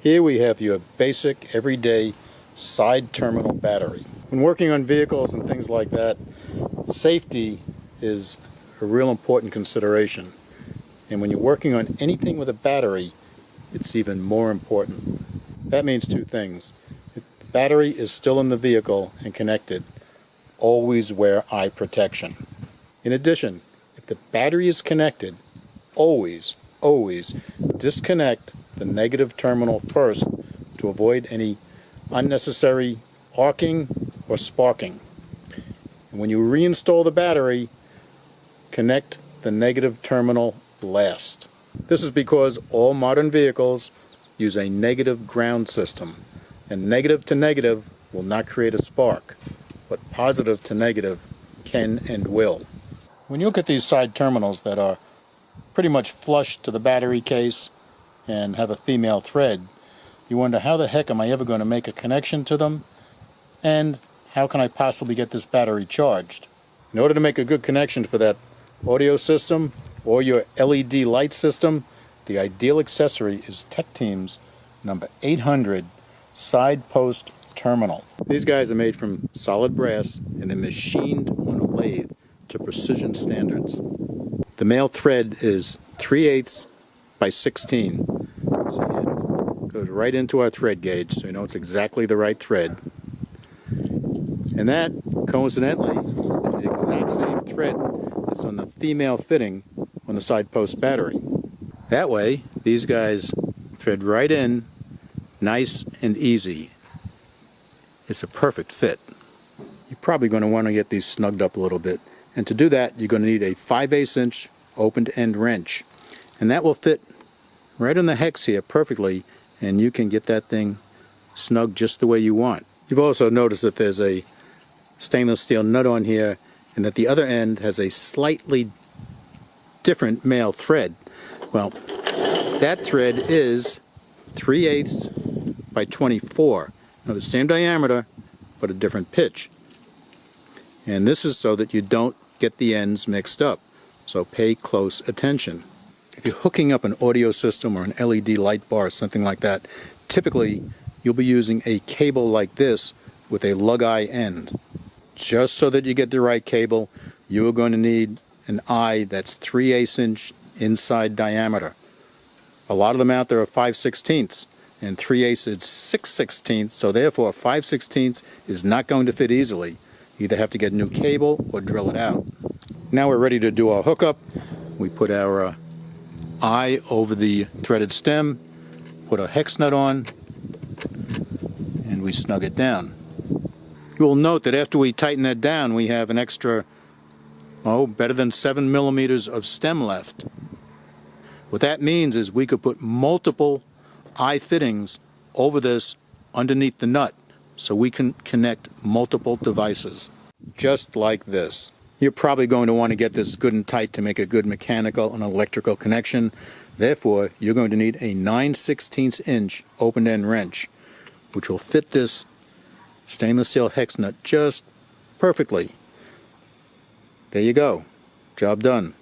Here we have your basic, everyday side terminal battery. When working on vehicles and things like that, safety is a real important consideration. And when you're working on anything with a battery, it's even more important. That means two things. If the battery is still in the vehicle and connected, always wear eye protection. In addition, if the battery is connected, always disconnect the negative terminal first to avoid any unnecessary arcing or sparking. And when you reinstall the battery, connect the negative terminal last. This is because all modern vehicles use a negative ground system, and negative to negative will not create a spark, but positive to negative can and will. When you look at these side terminals that are pretty much flush to the battery case and have a female thread, you wonder, how the heck am I ever going to make a connection to them, and how can I possibly get this battery charged? In order to make a good connection for that audio system or your LED light system, the ideal accessory is Tech Team's number 800 side post terminal. These guys are made from solid brass and they're machined on a lathe to precision standards. The male thread is 3/8 by 16. So it goes right into our thread gauge, so you know it's exactly the right thread. And that, coincidentally, is the exact same thread that's on the female fitting on the side post battery. That way, these guys thread right in, nice and easy. It's a perfect fit. You're probably going to want to get these snugged up a little bit. And to do that, you're going to need a 5/8 inch open-end wrench. And that will fit right on the hex here perfectly, and you can get that thing snug just the way you want. You've also noticed that there's a stainless steel nut on here, and that the other end has a slightly different male thread. Well, that thread is 3/8 by 24. Now the same diameter, but a different pitch. And this is so that you don't get the ends mixed up. So pay close attention. If you're hooking up an audio system or an LED light bar or something like that, typically you'll be using a cable like this with a lug-eye end. Just so that you get the right cable, you are going to need an eye that's 3/8 inch inside diameter. A lot of them out there are 5/16, and 3/8 is 6/16, so therefore 5/16 is not going to fit easily. You either have to get a new cable or drill it out. Now we're ready to do our hookup. We put our eye over the threaded stem, put a hex nut on, and we snug it down. You will note that after we tighten that down, we have an extra, better than 7 millimeters of stem left. What that means is we could put multiple eye fittings over this underneath the nut, so we can connect multiple devices, just like this. You're probably going to want to get this good and tight to make a good mechanical and electrical connection. Therefore, you're going to need a 9/16 inch open-end wrench, which will fit this stainless steel hex nut just perfectly. There you go. Job done.